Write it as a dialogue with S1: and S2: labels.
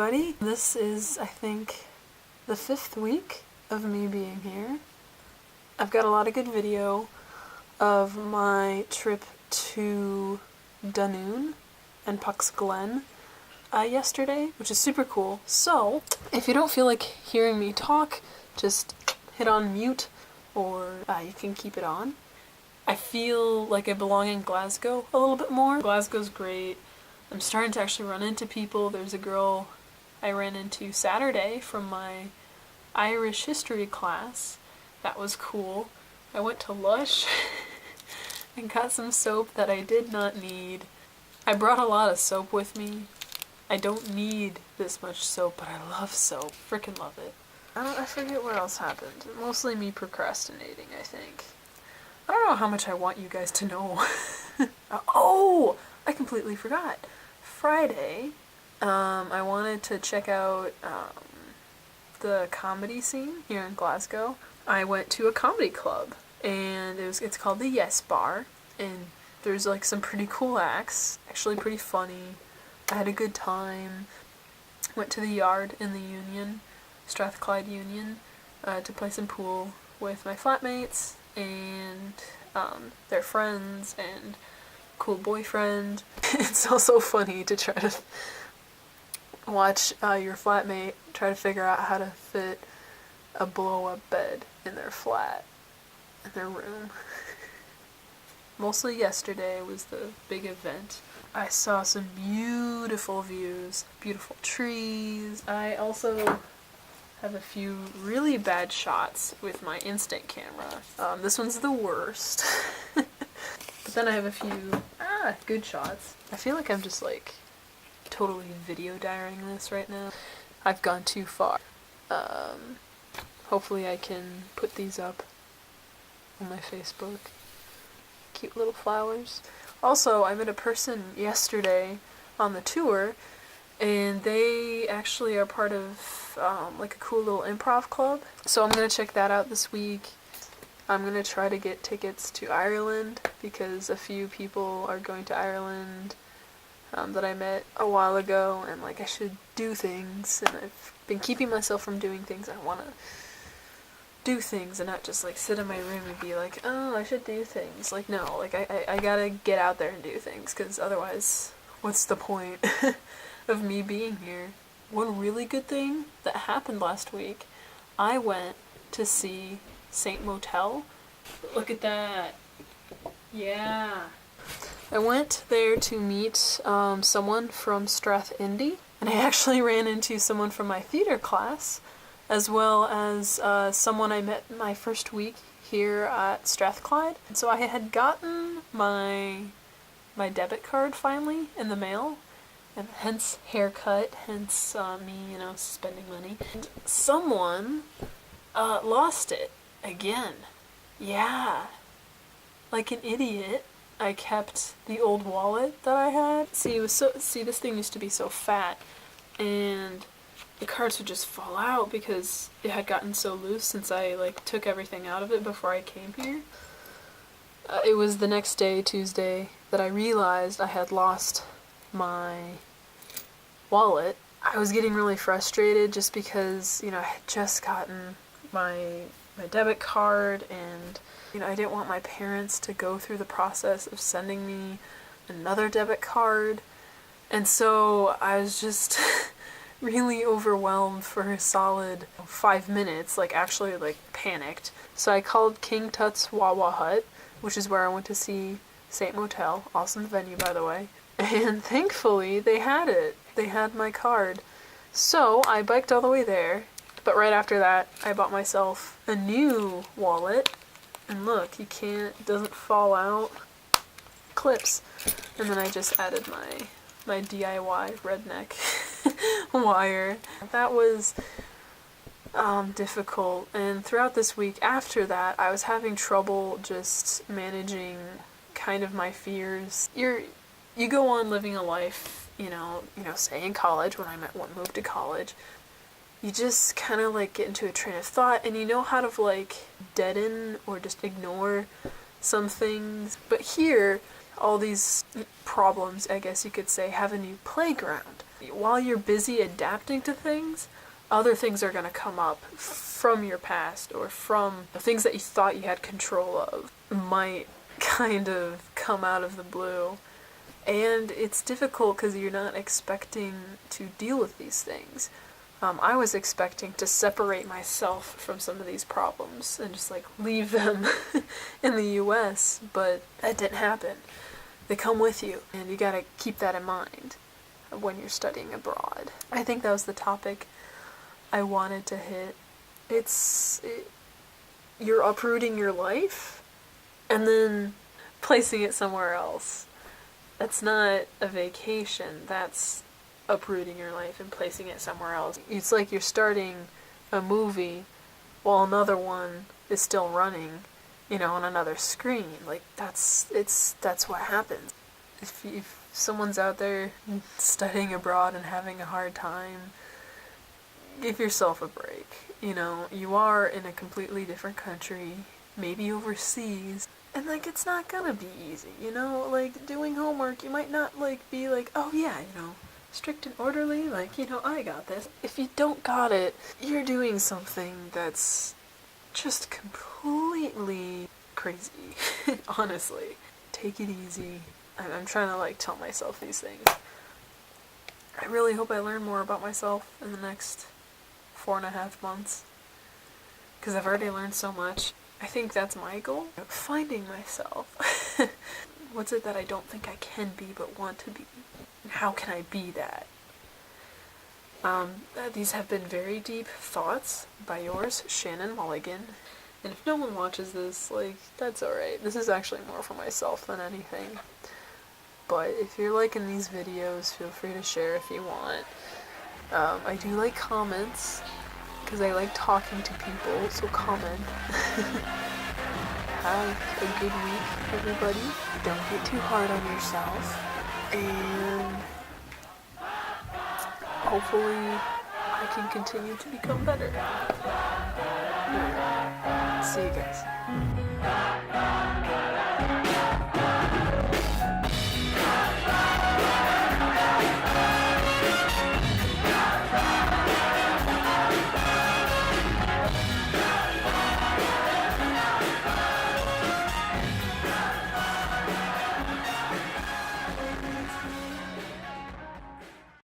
S1: everybody. This is, I think, the 5th week of me being here. I've got a lot of good video of my trip to Dunoon and Puck's Glen yesterday, which is super cool. So, if you don't feel like hearing me talk, just hit on mute, or you can keep it on. I feel like I belong in Glasgow a little bit more. Glasgow's great. I'm starting to actually run into people. There's a girl I ran into Saturday from my Irish history class. That was cool. I went to Lush and got some soap that I did not need. I brought a lot of soap with me. I don't need this much soap, but I love soap. Freaking love it. I forget what else happened. Mostly me procrastinating, I think. I don't know how much I want you guys to know. Oh! I completely forgot. Friday, I wanted to check out the comedy scene here in Glasgow. I went to a comedy club, and it's called the Yes Bar, and there's like some pretty cool acts, actually pretty funny. I had a good time. Went to the Yard in the Union, Strathclyde Union, to play some pool with my flatmates and their friends and cool boyfriend. It's also funny to try to watch your flatmate try to figure out how to fit a blow-up bed in their flat, in their room. Mostly yesterday was the big event. I saw some beautiful views, beautiful trees. I also have a few really bad shots with my instant camera. This one's the worst. But then I have a few good shots. I feel like I'm just like totally video diarying this right now. I've gone too far. Hopefully I can put these up on my Facebook. Cute little flowers. Also, I met a person yesterday on the tour, and they actually are part of like a cool little improv club. So I'm gonna check that out this week. I'm gonna try to get tickets to Ireland because a few people are going to Ireland that I met a while ago, and like I should do things, and I've been keeping myself from doing things. I wanna do things and not just like sit in my room and be like, oh, I should do things. Like, no, like I gotta get out there and do things, because otherwise what's the point of me being here? One really good thing that happened last week, I went to see Saint Motel. Look at that. Yeah. I went there to meet someone from Strath Indy, and I actually ran into someone from my theater class, as well as someone I met my first week here at Strathclyde. So I had gotten my debit card finally in the mail, and hence haircut, hence me, spending money. And someone lost it again. Yeah. Like an idiot, I kept the old wallet that I had. See, this thing used to be so fat, and the cards would just fall out because it had gotten so loose since I took everything out of it before I came here. It was the next day, Tuesday, that I realized I had lost my wallet. I was getting really frustrated just because, I had just gotten my debit card, and I didn't want my parents to go through the process of sending me another debit card. And so I was just really overwhelmed for a solid 5 minutes, actually panicked. So I called King Tut's Wawa Hut, which is where I went to see Saint Motel. Awesome venue, by the way. And thankfully they had it. They had my card. So I biked all the way there, but right after that I bought myself a new wallet. And look, it doesn't fall out. Clips. And then I just added my DIY redneck wire. That was difficult, and throughout this week after that I was having trouble just managing kind of my fears. You go on living a life, say in college, when I moved to college, you just kind of get into a train of thought, and you know how to deaden or just ignore some things. But here, all these problems, I guess you could say, have a new playground. while you're busy adapting to things, other things are going to come up from your past, or from the things that you thought you had control of might kind of come out of the blue. And it's difficult because you're not expecting to deal with these things. I was expecting to separate myself from some of these problems and just like leave them in the US, but that didn't happen. They come with you, and you gotta keep that in mind when you're studying abroad. I think that was the topic I wanted to hit. You're uprooting your life and then placing it somewhere else. That's not a vacation, that's uprooting your life and placing it somewhere else. It's like you're starting a movie while another one is still running, on another screen. Like, that's what happens. If someone's out there studying abroad and having a hard time, give yourself a break. You are in a completely different country, maybe overseas, and like, it's not gonna be easy, like doing homework, you might not be like, oh yeah, strict and orderly, I got this. If you don't got it, you're doing something that's just completely crazy. Honestly. Take it easy. I'm trying to tell myself these things. I really hope I learn more about myself in the next 4.5 months, because I've already learned so much. I think that's my goal. Finding myself. What's it that I don't think I can be but want to be? And how can I be that? These have been very deep thoughts by yours, Shannon Mulligan. And if no one watches this, that's alright. This is actually more for myself than anything. But if you're liking these videos, feel free to share if you want. I do like comments, because I like talking to people, so comment. Have a good week, everybody. Don't get too hard on yourself. And hopefully I can continue to become better. See you guys.